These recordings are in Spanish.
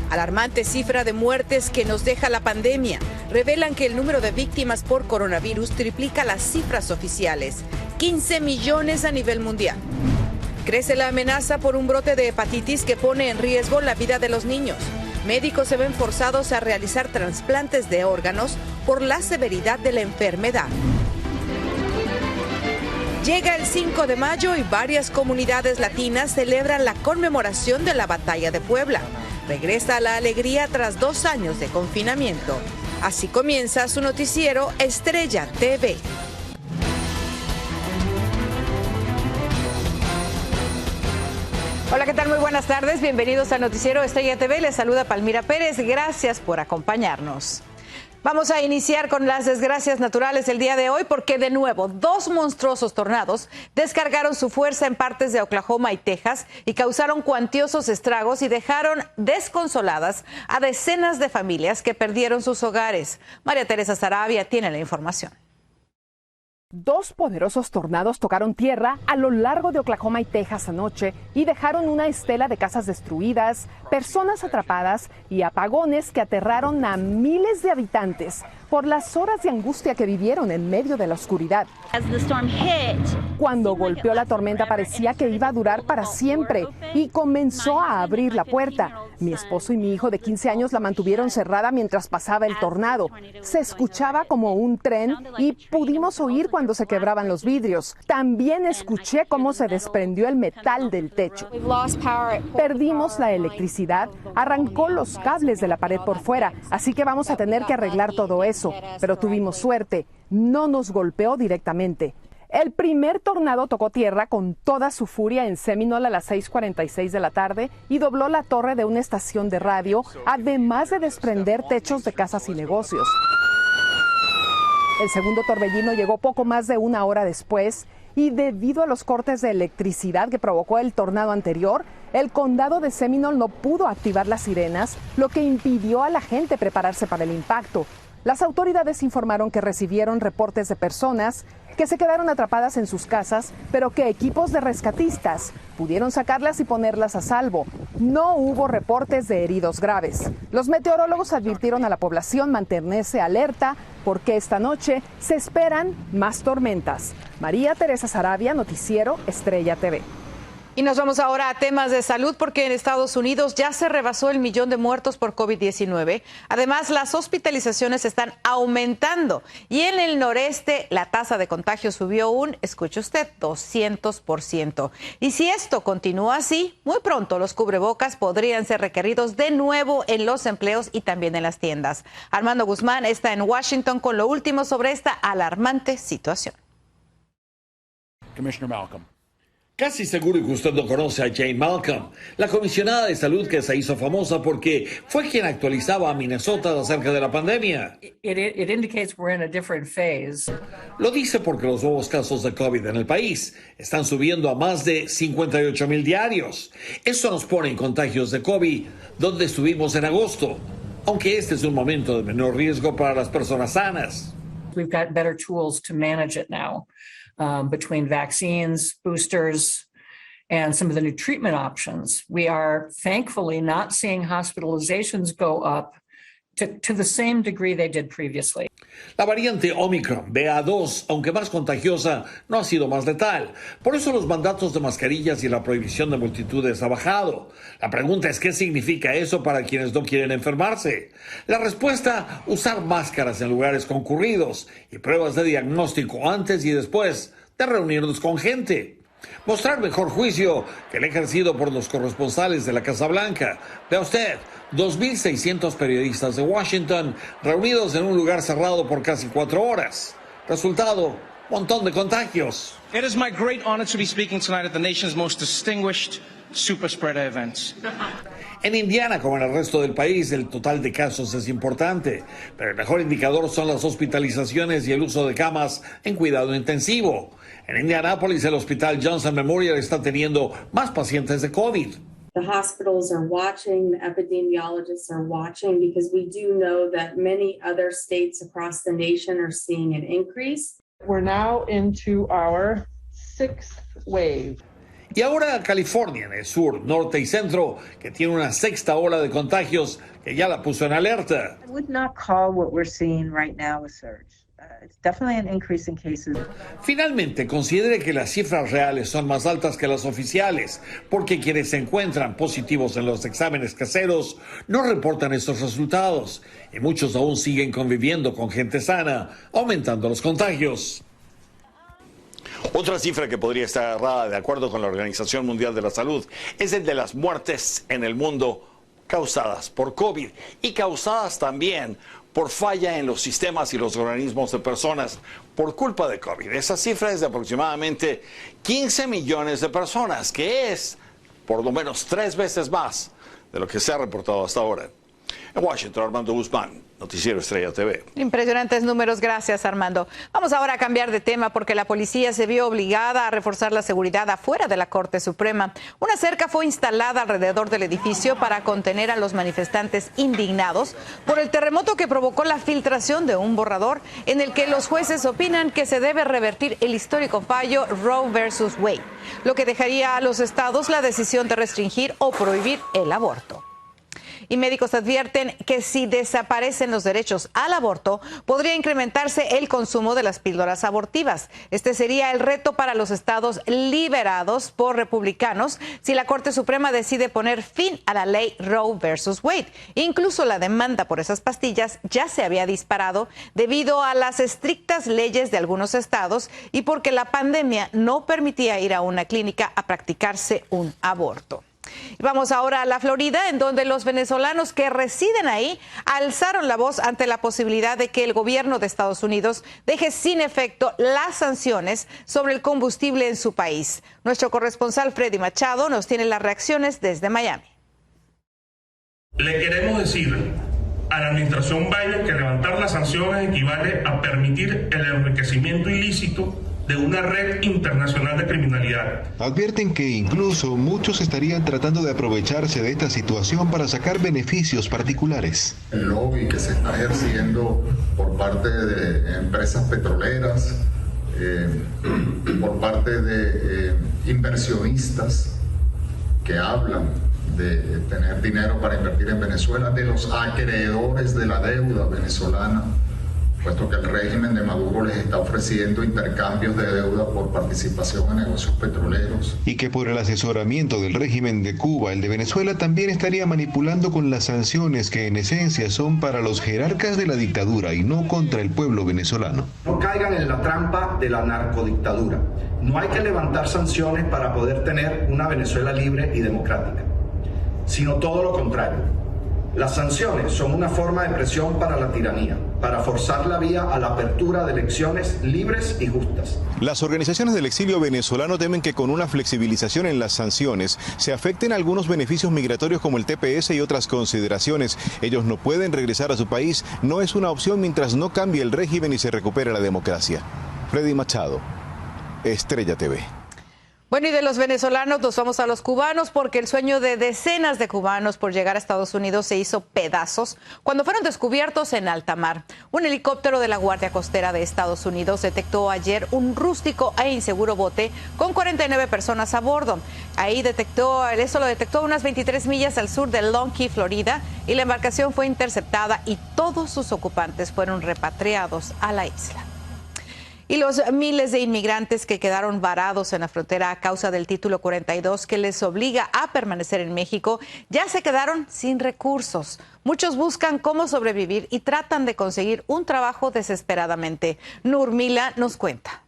Alarmante cifra de muertes que nos deja la pandemia. Revelan que el número de víctimas por coronavirus triplica las cifras oficiales. 15 millones a nivel mundial. Crece la amenaza por un brote de hepatitis que pone en riesgo la vida de los niños. Médicos se ven forzados a realizar trasplantes de órganos por la severidad de la enfermedad. Llega el 5 de mayo y varias comunidades latinas celebran la conmemoración de la Batalla de Puebla. Regresa la alegría tras 2 años de confinamiento. Así comienza su noticiero Estrella TV. Hola, ¿qué tal? Muy buenas tardes. Bienvenidos al noticiero Estrella TV. Les saluda Palmira Pérez. Gracias por acompañarnos. Vamos a iniciar con las desgracias naturales el día de hoy porque de nuevo 2 monstruosos tornados descargaron su fuerza en partes de Oklahoma y Texas y causaron cuantiosos estragos y dejaron desconsoladas a decenas de familias que perdieron sus hogares. María Teresa Saravia tiene la información. 2 poderosos tornados tocaron tierra a lo largo de Oklahoma y Texas anoche y dejaron una estela de casas destruidas, personas atrapadas y apagones que aterraron a miles de habitantes por las horas de angustia que vivieron en medio de la oscuridad. Cuando golpeó la tormenta parecía que iba a durar para siempre y comenzó a abrir la puerta. Mi esposo y mi hijo de 15 años la mantuvieron cerrada mientras pasaba el tornado. Se escuchaba como un tren y pudimos oír cuando se quebraban los vidrios. También escuché cómo se desprendió el metal del techo. Perdimos la electricidad, arrancó los cables de la pared por fuera, así que vamos a tener que arreglar todo eso. Pero tuvimos suerte, no nos golpeó directamente. El primer tornado tocó tierra con toda su furia en Seminole a las 6:46 de la tarde y dobló la torre de una estación de radio, además de desprender techos de casas y negocios. El segundo torbellino llegó poco más de 1 hora después y debido a los cortes de electricidad que provocó el tornado anterior, el condado de Seminole no pudo activar las sirenas, lo que impidió a la gente prepararse para el impacto. Las autoridades informaron que recibieron reportes de personas que se quedaron atrapadas en sus casas, pero que equipos de rescatistas pudieron sacarlas y ponerlas a salvo. No hubo reportes de heridos graves. Los meteorólogos advirtieron a la población mantenerse alerta porque esta noche se esperan más tormentas. María Teresa Saravia, Noticiero Estrella TV. Y nos vamos ahora a temas de salud porque en Estados Unidos ya se rebasó el 1.000.000 de muertos por COVID-19. Además, las hospitalizaciones están aumentando y en el noreste la tasa de contagio subió escuche usted, 200%. Y si esto continúa así, muy pronto los cubrebocas podrían ser requeridos de nuevo en los empleos y también en las tiendas. Armando Guzmán está en Washington con lo último sobre esta alarmante situación. Commissioner Malcolm. Casi seguro que usted no conoce a Jane Malcolm, la comisionada de salud que se hizo famosa porque fue quien actualizaba a Minnesota acerca de la pandemia. It indicates we're in a different phase. Lo dice porque los nuevos casos de COVID en el país están subiendo a más de 58,000 diarios. Eso nos pone en contagios de COVID, donde estuvimos en agosto, aunque este es un momento de menor riesgo para las personas sanas. We've got better tools to manage it now. Between vaccines, boosters, and some of the new treatment options. We are thankfully not seeing hospitalizations go up to the same degree they did previously. La variante Omicron, BA2, aunque más contagiosa, no ha sido más letal. Por eso los mandatos de mascarillas y la prohibición de multitudes ha bajado. La pregunta es, ¿qué significa eso para quienes no quieren enfermarse? La respuesta, usar máscaras en lugares concurridos y pruebas de diagnóstico antes y después de reunirnos con gente. Mostrar mejor juicio que el ejercido por los corresponsales de la Casa Blanca. Vea usted, 2,600 periodistas de Washington reunidos en un lugar cerrado por casi 4 horas. Resultado, montón de contagios. It is my great honor to be speaking tonight at the nation's most distinguished super spreader events. En Indiana, como en el resto del país, el total de casos es importante, pero el mejor indicador son las hospitalizaciones y el uso de camas en cuidado intensivo. En Indianápolis, el hospital Johnson Memorial está teniendo más pacientes de COVID. The hospitals are watching, the epidemiologists are watching, because we do know that many other states across the nation are seeing an increase. We're now into our 6th wave. Y ahora California, en el sur, norte y centro, que tiene una sexta ola de contagios que ya la puso en alerta. I would not call what we're seeing right now a surge. It's definitely an increase in cases. Finalmente, considere que las cifras reales son más altas que las oficiales, porque quienes se encuentran positivos en los exámenes caseros no reportan estos resultados, y muchos aún siguen conviviendo con gente sana, aumentando los contagios. Otra cifra que podría estar errada, de acuerdo con la Organización Mundial de la Salud, es el de las muertes en el mundo causadas por COVID y causadas también por falla en los sistemas y los organismos de personas por culpa de COVID. Esa cifra es de aproximadamente 15 millones de personas, que es por lo menos 3 veces más de lo que se ha reportado hasta ahora. En Washington, Armando Guzmán, Noticiero Estrella TV. Impresionantes números, gracias Armando. Vamos ahora a cambiar de tema porque la policía se vio obligada a reforzar la seguridad afuera de la Corte Suprema. Una cerca fue instalada alrededor del edificio para contener a los manifestantes indignados por el terremoto que provocó la filtración de un borrador en el que los jueces opinan que se debe revertir el histórico fallo Roe versus Wade, lo que dejaría a los estados la decisión de restringir o prohibir el aborto. Y médicos advierten que si desaparecen los derechos al aborto, podría incrementarse el consumo de las píldoras abortivas. Este sería el reto para los estados liberados por republicanos si la Corte Suprema decide poner fin a la ley Roe versus Wade. Incluso la demanda por esas pastillas ya se había disparado debido a las estrictas leyes de algunos estados y porque la pandemia no permitía ir a una clínica a practicarse un aborto. Vamos ahora a la Florida, en donde los venezolanos que residen ahí alzaron la voz ante la posibilidad de que el gobierno de Estados Unidos deje sin efecto las sanciones sobre el combustible en su país. Nuestro corresponsal Freddy Machado nos tiene las reacciones desde Miami. Le queremos decir a la administración Biden que levantar las sanciones equivale a permitir el enriquecimiento ilícito de una red internacional de criminalidad. Advierten que incluso muchos estarían tratando de aprovecharse de esta situación para sacar beneficios particulares. El lobby que se está ejerciendo por parte de empresas petroleras, por parte de inversionistas que hablan de tener dinero para invertir en Venezuela, de los acreedores de la deuda venezolana, puesto que el régimen de Maduro les está ofreciendo intercambios de deuda por participación en negocios petroleros. Y que por el asesoramiento del régimen de Cuba, el de Venezuela también estaría manipulando con las sanciones que en esencia son para los jerarcas de la dictadura y no contra el pueblo venezolano. No caigan en la trampa de la narcodictadura. No hay que levantar sanciones para poder tener una Venezuela libre y democrática, sino todo lo contrario. Las sanciones son una forma de presión para la tiranía, para forzar la vía a la apertura de elecciones libres y justas. Las organizaciones del exilio venezolano temen que con una flexibilización en las sanciones se afecten algunos beneficios migratorios como el TPS y otras consideraciones. Ellos no pueden regresar a su país, no es una opción mientras no cambie el régimen y se recupere la democracia. Freddy Machado, Estrella TV. Bueno, y de los venezolanos nos vamos a los cubanos porque el sueño de decenas de cubanos por llegar a Estados Unidos se hizo pedazos cuando fueron descubiertos en alta mar. Un helicóptero de la Guardia Costera de Estados Unidos detectó ayer un rústico e inseguro bote con 49 personas a bordo. Eso lo detectó a unas 23 millas al sur de Long Key, Florida, y la embarcación fue interceptada y todos sus ocupantes fueron repatriados a la isla. Y los miles de inmigrantes que quedaron varados en la frontera a causa del título 42 que les obliga a permanecer en México ya se quedaron sin recursos. Muchos buscan cómo sobrevivir y tratan de conseguir un trabajo desesperadamente. Nurmila nos cuenta.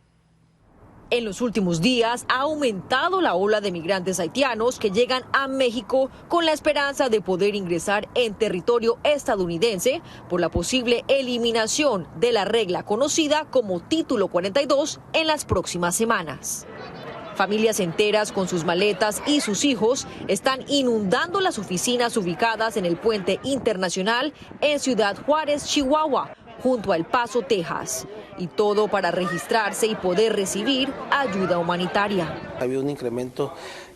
En los últimos días ha aumentado la ola de migrantes haitianos que llegan a México con la esperanza de poder ingresar en territorio estadounidense por la posible eliminación de la regla conocida como Título 42 en las próximas semanas. Familias enteras con sus maletas y sus hijos están inundando las oficinas ubicadas en el puente internacional en Ciudad Juárez, Chihuahua, junto a El Paso, Texas, y todo para registrarse y poder recibir ayuda humanitaria. Ha habido un incremento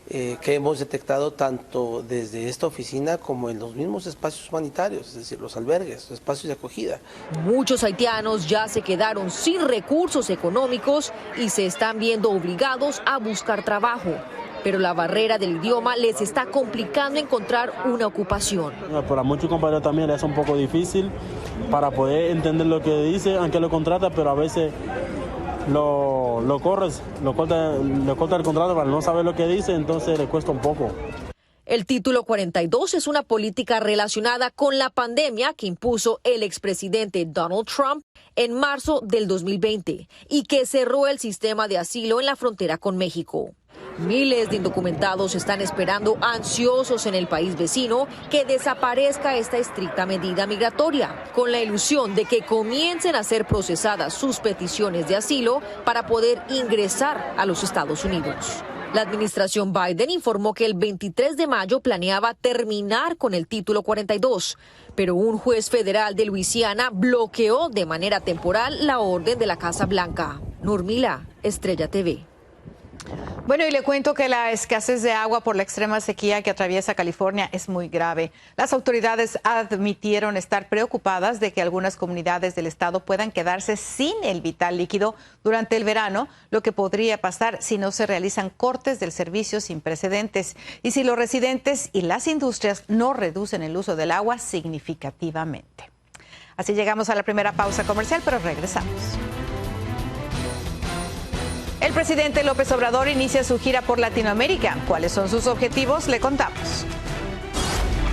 que hemos detectado tanto desde esta oficina como en los mismos espacios humanitarios, es decir, los albergues, los espacios de acogida. Muchos haitianos ya se quedaron sin recursos económicos y se están viendo obligados a buscar trabajo. pero la barrera del idioma les está complicando encontrar una ocupación. Para muchos compañeros también es un poco difícil para poder entender lo que dice, aunque lo contrata, pero a veces lo corta el contrato para no saber lo que dice, entonces le cuesta un poco. El título 42 es una política relacionada con la pandemia que impuso el expresidente Donald Trump en marzo del 2020 y que cerró el sistema de asilo en la frontera con México. Miles de indocumentados están esperando ansiosos en el país vecino que desaparezca esta estricta medida migratoria, con la ilusión de que comiencen a ser procesadas sus peticiones de asilo para poder ingresar a los Estados Unidos. La administración Biden informó que el 23 de mayo planeaba terminar con el título 42, pero un juez federal de Luisiana bloqueó de manera temporal la orden de la Casa Blanca. Nurmila, Estrella TV. Bueno, y le cuento que la escasez de agua por la extrema sequía que atraviesa California es muy grave. Las autoridades admitieron estar preocupadas de que algunas comunidades del estado puedan quedarse sin el vital líquido durante el verano, lo que podría pasar si no se realizan cortes del servicio sin precedentes y si los residentes y las industrias no reducen el uso del agua significativamente. Así llegamos a la primera pausa comercial, pero regresamos. El presidente López Obrador inicia su gira por Latinoamérica. ¿Cuáles son sus objetivos? Le contamos.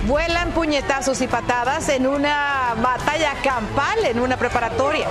Vuelan puñetazos y patadas en una batalla campal en una preparatoria.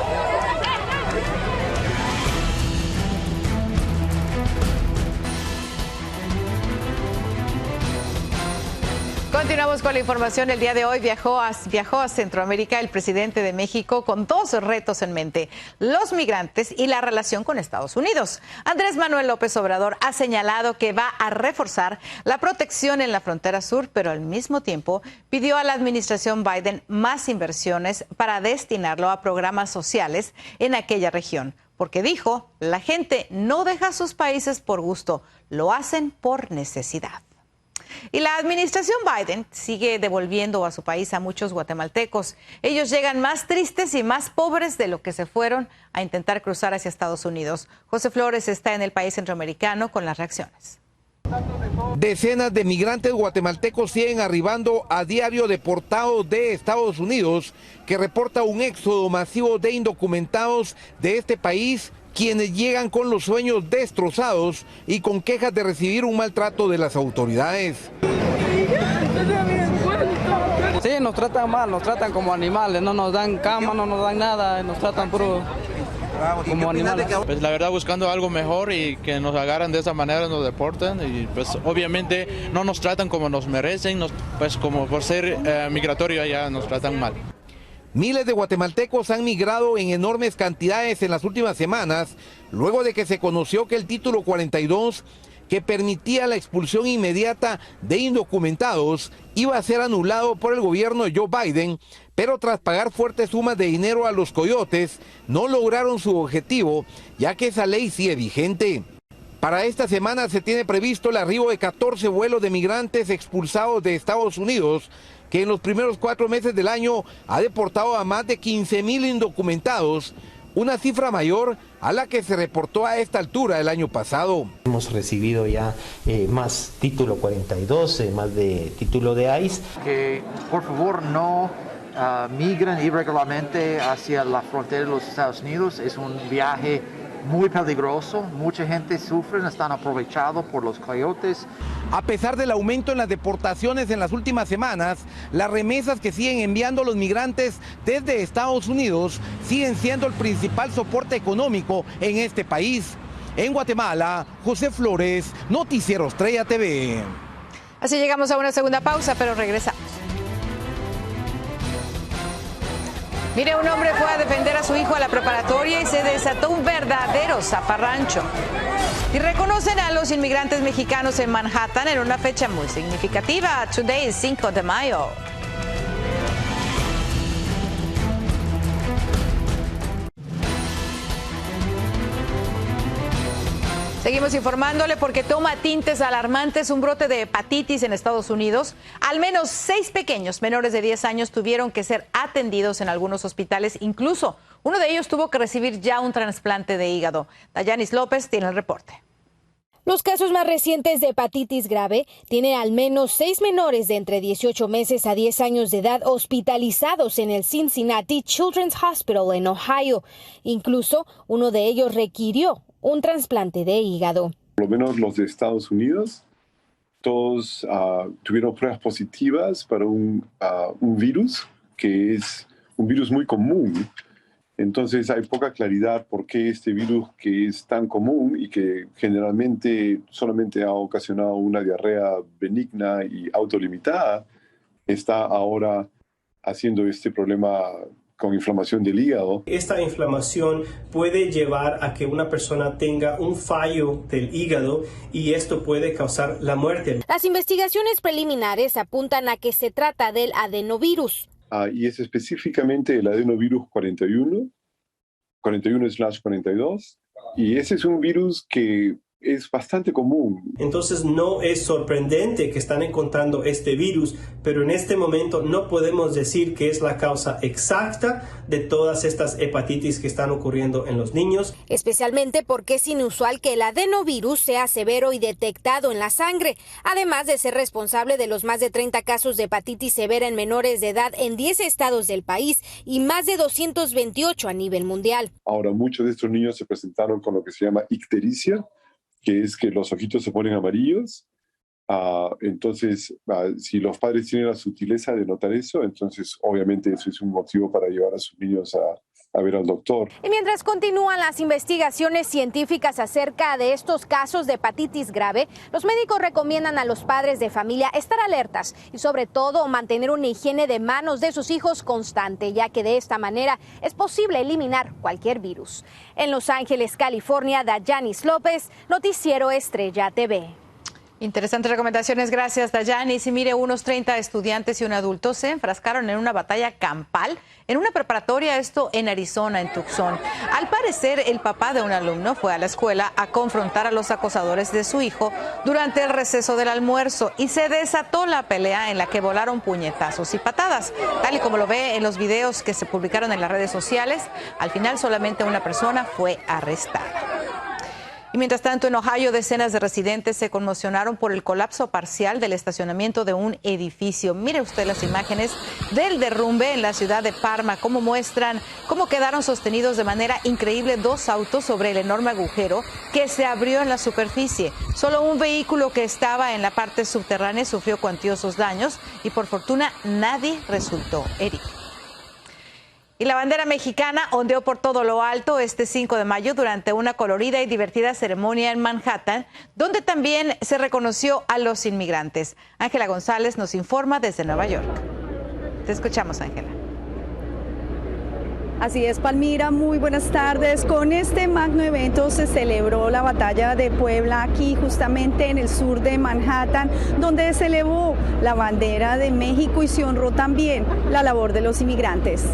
Continuamos con la información. El día de hoy viajó a Centroamérica el presidente de México con dos retos en mente: los migrantes y la relación con Estados Unidos. Andrés Manuel López Obrador ha señalado que va a reforzar la protección en la frontera sur, pero al mismo tiempo pidió a la administración Biden más inversiones para destinarlo a programas sociales en aquella región. Porque dijo, la gente no deja sus países por gusto, lo hacen por necesidad. Y la administración Biden sigue devolviendo a su país a muchos guatemaltecos. Ellos llegan más tristes y más pobres de lo que se fueron a intentar cruzar hacia Estados Unidos. José Flores está en el país centroamericano con las reacciones. Decenas de migrantes guatemaltecos siguen arribando a diario deportados de Estados Unidos, que reporta un éxodo masivo de indocumentados de este país, quienes llegan con los sueños destrozados y con quejas de recibir un maltrato de las autoridades. Sí, nos tratan mal, nos tratan como animales, no nos dan cama, no nos dan nada, nos tratan puro como animales. Pues la verdad, buscando algo mejor y que nos agarran de esa manera, nos deporten y pues obviamente no nos tratan como nos merecen, pues como por ser migratorio allá nos tratan mal. Miles de guatemaltecos han migrado en enormes cantidades en las últimas semanas, luego de que se conoció que el título 42, que permitía la expulsión inmediata de indocumentados, iba a ser anulado por el gobierno de Joe Biden, pero tras pagar fuertes sumas de dinero a los coyotes, no lograron su objetivo, ya que esa ley sigue vigente. Para esta semana se tiene previsto el arribo de 14 vuelos de migrantes expulsados de Estados Unidos, que en los primeros 4 meses del año ha deportado a más de 15,000 indocumentados, una cifra mayor a la que se reportó a esta altura el año pasado. Hemos recibido ya más título 42, más de título de ICE. Que por favor no migren irregularmente hacia la frontera de los Estados Unidos. Es un viaje muy peligroso, mucha gente sufre, están aprovechados por los coyotes. A pesar del aumento en las deportaciones en las últimas semanas, las remesas que siguen enviando los migrantes desde Estados Unidos siguen siendo el principal soporte económico en este país. En Guatemala, José Flores, Noticiero Estrella TV. Así llegamos a una segunda pausa, pero regresamos. Mire, un hombre fue a defender a su hijo a la preparatoria y se desató un verdadero zafarrancho. Y reconocen a los inmigrantes mexicanos en Manhattan en una fecha muy significativa. Today is 5 de mayo. Seguimos informándole porque toma tintes alarmantes un brote de hepatitis en Estados Unidos. Al menos 6 pequeños menores de 10 años tuvieron que ser atendidos en algunos hospitales. Incluso uno de ellos tuvo que recibir ya un trasplante de hígado. Dayanis López tiene el reporte. Los casos más recientes de hepatitis grave tienen al menos 6 menores de entre 18 meses a 10 años de edad hospitalizados en el Cincinnati Children's Hospital en Ohio. Incluso uno de ellos requirió un trasplante de hígado. Por lo menos los de Estados Unidos, todos tuvieron pruebas positivas para un virus que es un virus muy común. Entonces hay poca claridad por qué este virus que es tan común y que generalmente solamente ha ocasionado una diarrea benigna y autolimitada, está ahora haciendo este problema con inflamación del hígado. Esta inflamación puede llevar a que una persona tenga un fallo del hígado y esto puede causar la muerte. Las investigaciones preliminares apuntan a que se trata del adenovirus. Y es específicamente el adenovirus 41/42, y ese es un virus que es bastante común. Entonces no es sorprendente que están encontrando este virus, pero en este momento no podemos decir que es la causa exacta de todas estas hepatitis que están ocurriendo en los niños. Especialmente porque es inusual que el adenovirus sea severo y detectado en la sangre, además de ser responsable de los más de 30 casos de hepatitis severa en menores de edad en 10 estados del país y más de 228 a nivel mundial. Ahora, muchos de estos niños se presentaron con lo que se llama ictericia, que es que los ojitos se ponen amarillos. Entonces, si los padres tienen la sutileza de notar eso, entonces obviamente eso es un motivo para llevar a sus niños a ver al doctor. Y mientras continúan las investigaciones científicas acerca de estos casos de hepatitis grave, los médicos recomiendan a los padres de familia estar alertas y sobre todo mantener una higiene de manos de sus hijos constante, ya que de esta manera es posible eliminar cualquier virus. En Los Ángeles, California, Dayanis López, Noticiero Estrella TV. Interesantes recomendaciones, gracias Dayanis. Y mire, unos 30 estudiantes y un adulto se enfrascaron en una batalla campal en una preparatoria, esto en Arizona, en Tucson. Al parecer, el papá de un alumno fue a la escuela a confrontar a los acosadores de su hijo durante el receso del almuerzo y se desató la pelea en la que volaron puñetazos y patadas. Tal y como lo ve en los videos que se publicaron en las redes sociales, al final solamente una persona fue arrestada. Y mientras tanto, en Ohio, decenas de residentes se conmocionaron por el colapso parcial del estacionamiento de un edificio. Mire usted las imágenes del derrumbe en la ciudad de Parma, cómo muestran cómo quedaron sostenidos de manera increíble 2 autos sobre el enorme agujero que se abrió en la superficie. Solo un vehículo que estaba en la parte subterránea sufrió cuantiosos daños y por fortuna nadie resultó herido. Y la bandera mexicana ondeó por todo lo alto este 5 de mayo durante una colorida y divertida ceremonia en Manhattan, donde también se reconoció a los inmigrantes. Ángela González nos informa desde Nueva York. Te escuchamos, Ángela. Así es, Palmira, muy buenas tardes. Con este magno evento se celebró la batalla de Puebla aquí justamente en el sur de Manhattan, donde se elevó la bandera de México y se honró también la labor de los inmigrantes.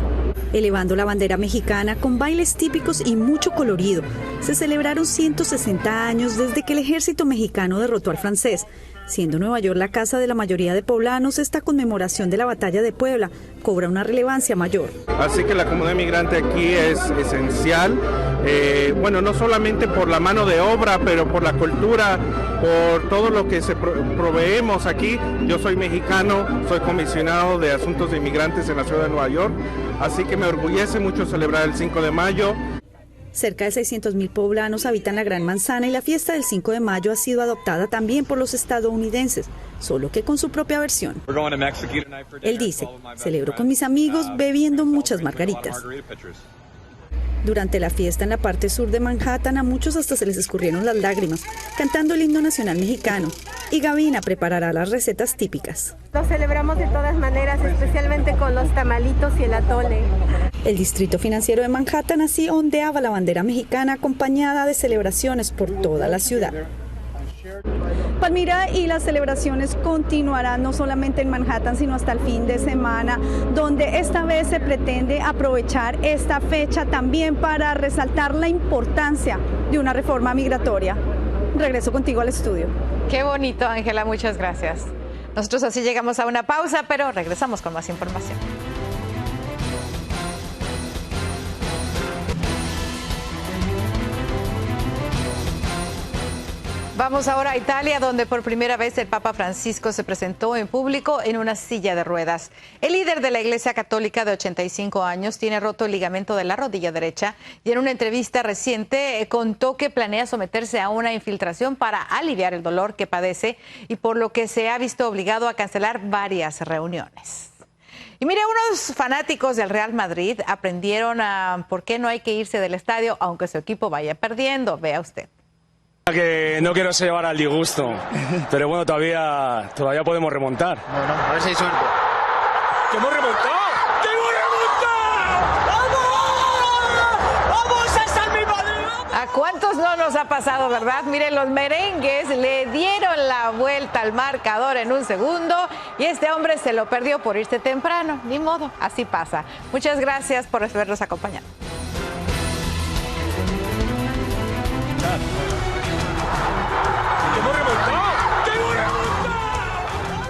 Elevando la bandera mexicana con bailes típicos y mucho colorido, se celebraron 160 años desde que el ejército mexicano derrotó al francés. Siendo Nueva York la casa de la mayoría de poblanos, esta conmemoración de la batalla de Puebla cobra una relevancia mayor. Así que la comunidad migrante aquí es esencial, no solamente por la mano de obra, pero por la cultura, por todo lo que proveemos aquí. Yo soy mexicano, soy comisionado de asuntos de inmigrantes en la ciudad de Nueva York, así que me orgullece mucho celebrar el 5 de mayo. Cerca de 600,000 poblanos habitan la Gran Manzana y la fiesta del 5 de mayo ha sido adoptada también por los estadounidenses, solo que con su propia versión. Él dice, celebro con mis amigos bebiendo muchas margaritas. Durante la fiesta en la parte sur de Manhattan, a muchos hasta se les escurrieron las lágrimas, cantando el himno nacional mexicano. Y Gavina preparará las recetas típicas. Lo celebramos de todas maneras, especialmente con los tamalitos y el atole. El distrito financiero de Manhattan así ondeaba la bandera mexicana acompañada de celebraciones por toda la ciudad. Palmira, y las celebraciones continuarán no solamente en Manhattan, sino hasta el fin de semana, donde esta vez se pretende aprovechar esta fecha también para resaltar la importancia de una reforma migratoria. Regreso contigo al estudio. Qué bonito, Ángela, muchas gracias. Nosotros así llegamos a una pausa, pero regresamos con más información. Vamos ahora a Italia, donde por primera vez el Papa Francisco se presentó en público en una silla de ruedas. El líder de la Iglesia Católica de 85 años tiene roto el ligamento de la rodilla derecha y en una entrevista reciente contó que planea someterse a una infiltración para aliviar el dolor que padece y por lo que se ha visto obligado a cancelar varias reuniones. Y mire, unos fanáticos del Real Madrid aprendieron a por qué no hay que irse del estadio aunque su equipo vaya perdiendo. Vea usted. Que no quiero llevar al disgusto, pero bueno, todavía podemos remontar. A ver si hay suerte. ¡Que hemos remontado! ¡Que hemos remontado! ¡Vamos! ¡Vamos a San Madrid! ¿A cuántos no nos ha pasado, verdad? Miren, los merengues le dieron la vuelta al marcador en un segundo y este hombre se lo perdió por irse temprano. Ni modo, así pasa. Muchas gracias por habernos acompañado.